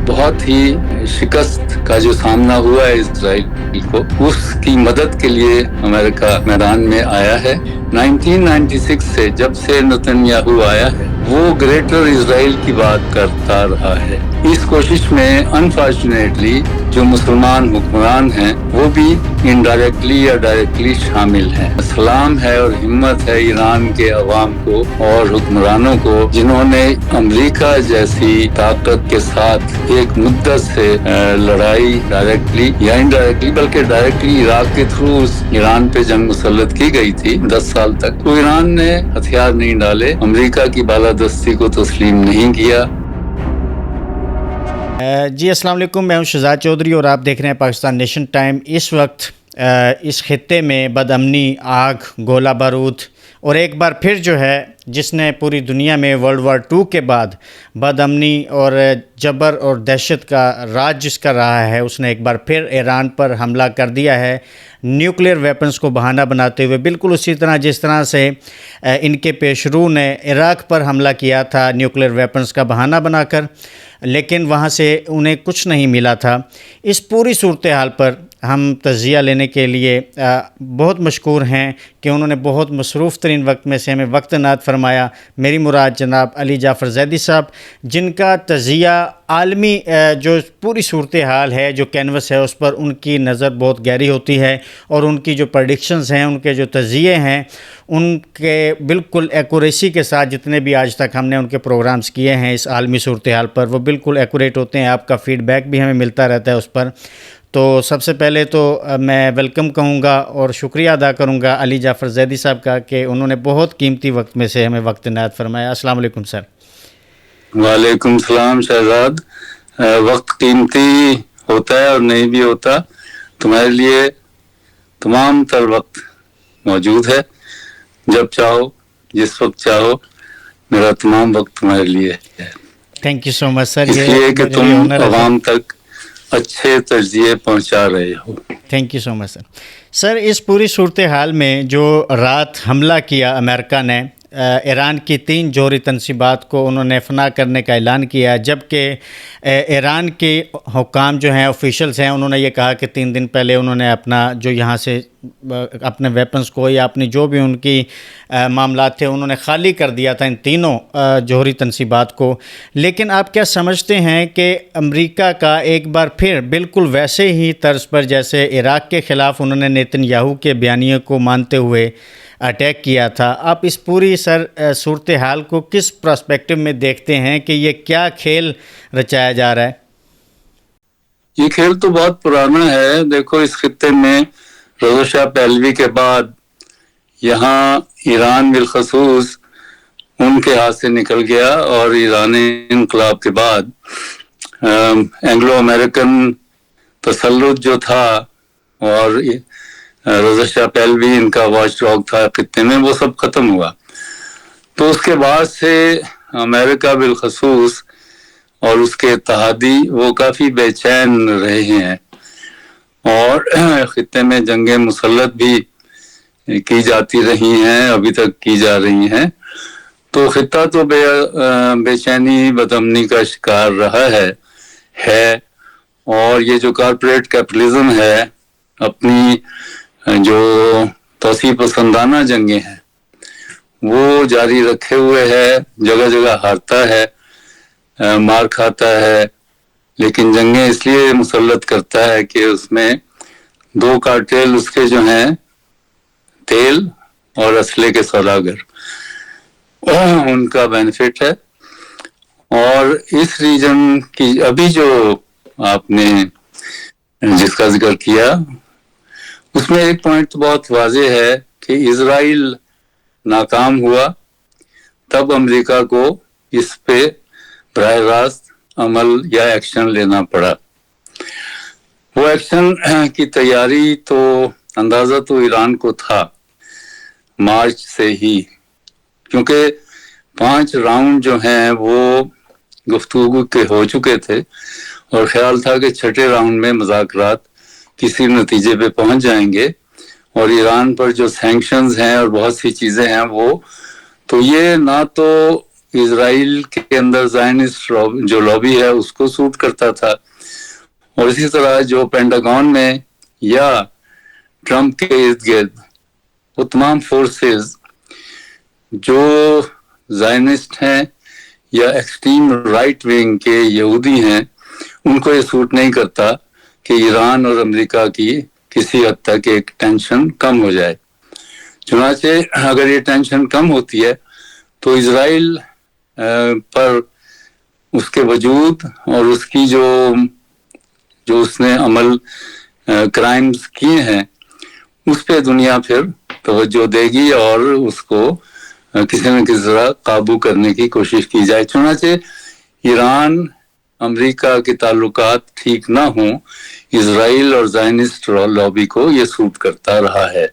بہت ہی شکست کا جو سامنا ہوا ہے اسرائیل کو، اس کی مدد کے لیے امریکہ میدان میں آیا ہے۔ 1996 سے جب سے نتنیاہو آیا ہے وہ گریٹر اسرائیل کی بات کرتا رہا ہے۔ اس کوشش میں انفارچونیٹلی جو مسلمان حکمران ہیں وہ بھی انڈائریکٹلی یا ڈائریکٹلی شامل ہیں۔ سلام ہے اور ہمت ہے ایران کے عوام کو اور حکمرانوں کو، جنہوں نے امریکہ جیسی طاقت کے ساتھ ایک مدت سے لڑائی ڈائریکٹلی یا انڈائریکٹلی، بلکہ ڈائریکٹلی عراق کے تھرو ایران پہ جنگ مسلط کی گئی تھی 10 سال تک، تو ایران نے ہتھیار نہیں ڈالے، امریکہ کی بالادستی کو تسلیم نہیں کیا۔ جی السلام علیکم، میں ہوں شہزاد چودھری اور آپ دیکھ رہے ہیں پاکستان نیشن ٹائم۔ اس وقت اس خطے میں بد امنی، آگ، گولہ بارود اور ایک بار پھر جو ہے جس نے پوری دنیا میں ورلڈ وار 2 کے بعد بد امنی اور جبر اور دہشت کا راج جس کا رہا ہے، اس نے ایک بار پھر ایران پر حملہ کر دیا ہے، نیوکلیر ویپنز کو بہانہ بناتے ہوئے، بالکل اسی طرح جس طرح سے ان کے پیشرو نے عراق پر حملہ کیا تھا نیوکلیر ویپنز کا بہانہ بنا کر، لیکن وہاں سے انہیں کچھ نہیں ملا تھا۔ اس پوری صورتحال پر ہم تجزیہ لینے کے لیے بہت مشکور ہیں کہ انہوں نے بہت مصروف ترین وقت میں سے ہمیں وقت عنایت فرمایا، میری مراد جناب علی جعفر زیدی صاحب، جن کا تجزیہ عالمی جو پوری صورتحال ہے، جو کینوس ہے، اس پر ان کی نظر بہت گہری ہوتی ہے اور ان کی جو پریڈکشنز ہیں، ان کے جو تجزیے ہیں، ان کے بالکل ایکوریسی کے ساتھ جتنے بھی آج تک ہم نے ان کے پروگرامز کیے ہیں اس عالمی صورتحال پر، وہ بالکل ایکوریٹ ہوتے ہیں۔ آپ کا فیڈ بیک بھی ہمیں ملتا رہتا ہے اس پر۔ تو سب سے پہلے تو میں ویلکم کہوں گا اور شکریہ ادا کروں گا علی جعفر زیدی صاحب کا کہ انہوں نے بہت قیمتی وقت میں سے ہمیں وقت عنایت فرمایا۔ السلام علیکم سر۔ وعلیکم السلام شہزاد۔ وقت قیمتی ہوتا ہے اور نہیں بھی ہوتا، تمہارے لیے تمام تر وقت موجود ہے، جب چاہو، جس وقت چاہو، میرا تمام وقت تمہارے لیے ہے۔ تھینک یو سو مچ سر، اس لیے کہ تم عوام تک اچھے تجزیے پہنچا رہے ہو۔ تھینک یو سو مچ سر۔ سر اس پوری صورتحال میں جو رات حملہ کیا امریکہ نے، ایران کی 3 جوہری تنصیبات کو انہوں نے فنا کرنے کا اعلان کیا، جبکہ ایران کے حکام جو ہیں، آفیشلز ہیں، انہوں نے یہ کہا کہ 3 دن پہلے انہوں نے اپنا جو یہاں سے اپنے ویپنز کو یا اپنی جو بھی ان کی معاملات تھے انہوں نے خالی کر دیا تھا ان تینوں جوہری تنصیبات کو۔ لیکن آپ کیا سمجھتے ہیں کہ امریکہ کا ایک بار پھر بالکل ویسے ہی طرز پر جیسے عراق کے خلاف انہوں نے نیتن یاہو کے بیانیے کو مانتے ہوئے اٹیک کیا تھا، آپ اس پوری صورتحال کو کس پرسپیکٹو میں دیکھتے ہیں کہ یہ کیا کھیل رچایا جا رہا ہے؟ یہ کھیل تو بہت پرانا ہے۔ دیکھو اس خطے میں رضا شاہ پہلوی کے بعد یہاں ایران بالخصوص ان کے ہاتھ سے نکل گیا، اور ایرانی انقلاب کے بعد اینگلو امریکن تسلط جو تھا اور رضا شاہ پہلوی ان کا واچ ڈاگ تھا خطے میں، وہ سب ختم ہوا۔ تو اس کے بعد سے امریکہ بالخصوص اور اس کے اتحادی وہ کافی بے چین رہے ہیں، اور خطے میں جنگیں مسلط بھی کی جاتی رہی ہیں، ابھی تک کی جا رہی ہیں۔ تو خطہ تو بے چینی، بدامنی کا شکار رہا ہے، اور یہ جو کارپوریٹ کیپٹلزم ہے اپنی جو توسیع پسندانہ جنگیں ہیں وہ جاری رکھے ہوئے ہے، جگہ جگہ ہارتا ہے، مار کھاتا ہے، لیکن جنگیں اس لیے مسلط کرتا ہے کہ اس میں 2 کارٹیل اس کے جو ہیں، تیل اور اسلحے کے سوداگر، ان کا بینیفٹ ہے۔ اور اس ریجن کی ابھی جو آپ نے جس کا ذکر کیا، اس میں ایک پوائنٹ تو بہت واضح ہے کہ اسرائیل ناکام ہوا، تب امریکہ کو اس پہ براہ راست عمل یا ایکشن لینا پڑا۔ وہ ایکشن کی تیاری تو اندازہ تو ایران کو تھا مارچ سے ہی، کیونکہ 5 راؤنڈ جو ہیں وہ گفتگو کے ہو چکے تھے، اور خیال تھا کہ 6 راؤنڈ میں مذاکرات کسی نتیجے پہ پہنچ جائیں گے، اور ایران پر جو سینکشنز ہیں اور بہت سی چیزیں ہیں وہ تو یہ نہ تو اسرائیل کے اندر زائنسٹ جو لابی ہے اس کو سوٹ کرتا تھا، اور اسی طرح جو پینٹاگون میں یا ٹرمپ کے ارد گرد وہ تمام فورسز جو زائنسٹ ہیں یا ایکسٹریم رائٹ ونگ کے یہودی ہیں، ان کو یہ سوٹ نہیں کرتا کہ ایران اور امریکہ کی کسی حد تک ایک ٹینشن کم ہو جائے. چنانچہ اگر یہ ٹینشن کم ہوتی ہے تو اسرائیل پر اس کے وجود اور اس کی جو اس نے عمل کرائمز کیے ہیں اس پہ دنیا پھر توجہ دے گی اور اس کو کسی نہ کسی طرح قابو کرنے کی کوشش کی جائے. چنانچہ ایران امریکہ کے تعلقات ٹھیک نہ ہوں، اسرائیل اور زائنسٹ لابی کو یہ سوٹ کرتا رہا ہے.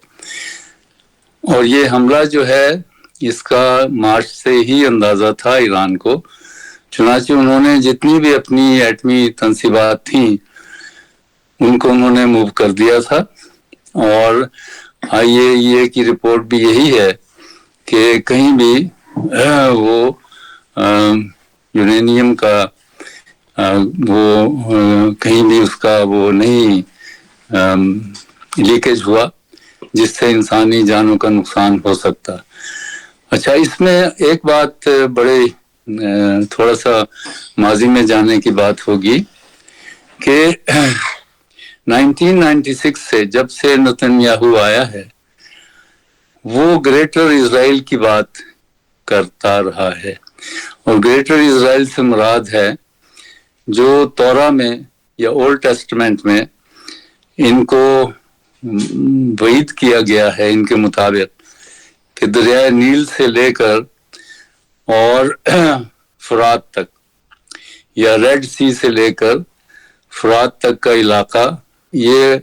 اور یہ حملہ جو ہے اس کا مارچ سے ہی اندازہ تھا ایران کو. چنانچہ انہوں نے جتنی بھی اپنی ایٹمی تنصیبات تھیں ان کو انہوں نے موو کر دیا تھا. اور IAEA کی رپورٹ بھی یہی ہے کہ کہیں بھی وہ یورینیم کا وہ کہیں بھی اس کا وہ نہیں لیکیج ہوا جس سے انسانی جانوں کا نقصان ہو سکتا. اچھا، اس میں ایک بات بڑے تھوڑا سا ماضی میں جانے کی بات ہوگی کہ 1996 سے جب سے نتن یاہو آیا ہے وہ گریٹر اسرائیل کی بات کرتا رہا ہے. اور گریٹر اسرائیل سے مراد ہے جو تورا میں یا اولڈ ٹیسٹمنٹ میں ان کو وعید کیا گیا ہے ان کے مطابق کہ دریائے نیل سے لے کر اور فرات تک یا ریڈ سی سے لے کر فرات تک کا علاقہ یہ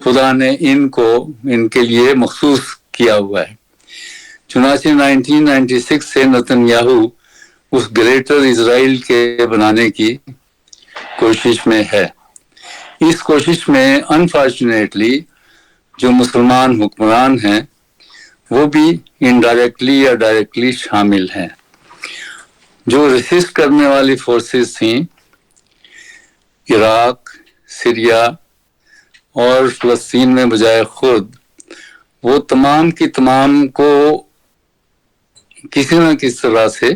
خدا نے ان کے لیے مخصوص کیا ہوا ہے. چنانچہ 1996 سے نتن یاہو اس گریٹر اسرائیل کے بنانے کی کوشش میں ہے. اس کوشش میں انفارچونیٹلی جو مسلمان حکمران ہیں وہ بھی انڈائریکٹلی یا ڈائریکٹلی شامل ہیں. جو ریسسٹ کرنے والی فورسز تھیں عراق، سیریا اور فلسطین میں بجائے خود، وہ تمام کی تمام کو کسی نہ کسی طرح سے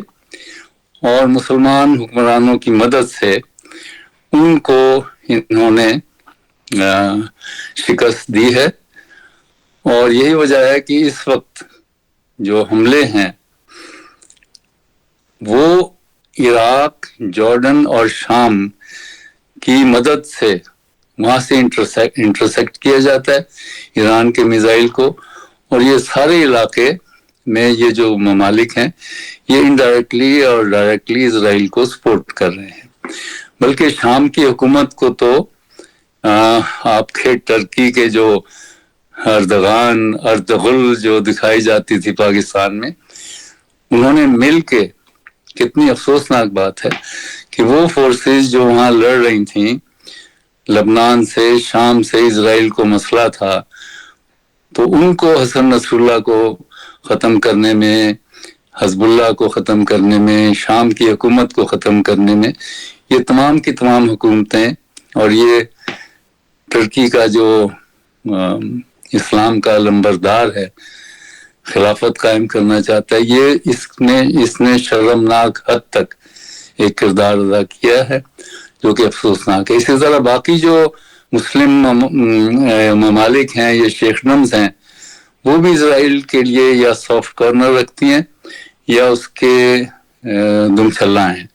اور مسلمان حکمرانوں کی مدد سے ان کو انہوں نے شکست دی ہے. اور یہی وجہ ہے کہ اس وقت جو حملے ہیں وہ عراق، جارڈن اور شام کی مدد سے وہاں سے انٹرسیکٹ کیا جاتا ہے ایران کے میزائل کو. اور یہ سارے علاقے میں یہ جو ممالک ہیں یہ انڈائریکٹلی اور ڈائریکٹلی اسرائیل کو سپورٹ کر رہے ہیں. بلکہ شام کی حکومت کو تو آپ کے ٹرکی کے جو اردغل جو دکھائی جاتی تھی پاکستان میں، انہوں نے مل کے، کتنی افسوسناک بات ہے کہ وہ فورسز جو وہاں لڑ رہی تھیں لبنان سے، شام سے، اسرائیل کو مسئلہ تھا، تو ان کو حسن نصر اللہ کو ختم کرنے میں، حزب اللہ کو ختم کرنے میں، شام کی حکومت کو ختم کرنے میں، یہ تمام کی تمام حکومتیں اور یہ ترکی کا جو اسلام کا لمبردار ہے، خلافت قائم کرنا چاہتا ہے، یہ اس نے شرمناک حد تک ایک کردار ادا کیا ہے جو کہ افسوسناک ہے. اسی طرح باقی جو مسلم ممالک ہیں یا شیخڈمز ہیں وہ بھی اسرائیل کے لیے یا سافٹ کارنر رکھتی ہیں یا اس کے دم چھلا ہیں.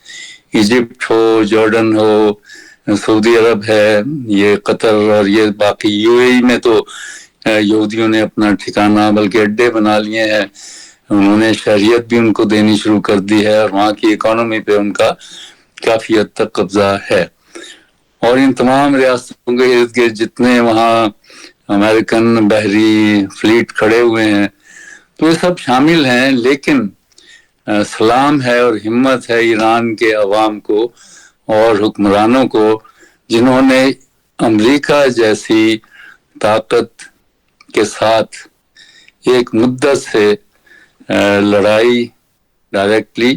ایجپٹ ہو، جارڈن ہو، سعودی عرب ہے، یہ قطر اور یہ باقی UAE میں تو یہودیوں نے اپنا ٹھکانہ بلکہ اڈے بنا لیے ہیں. انہوں نے شہریت بھی ان کو دینی شروع کر دی ہے اور وہاں کی اکانومی پہ ان کا کافی حد تک قبضہ ہے. اور ان تمام ریاستوں کے ارد گرد جتنے وہاں امریکن بحری فلیٹ کھڑے ہوئے ہیں تو یہ سب شامل ہیں. لیکن سلام ہے اور ہمت ہے ایران کے عوام کو اور حکمرانوں کو جنہوں نے امریکہ جیسی طاقت کے ساتھ ایک مدت سے لڑائی ڈائریکٹلی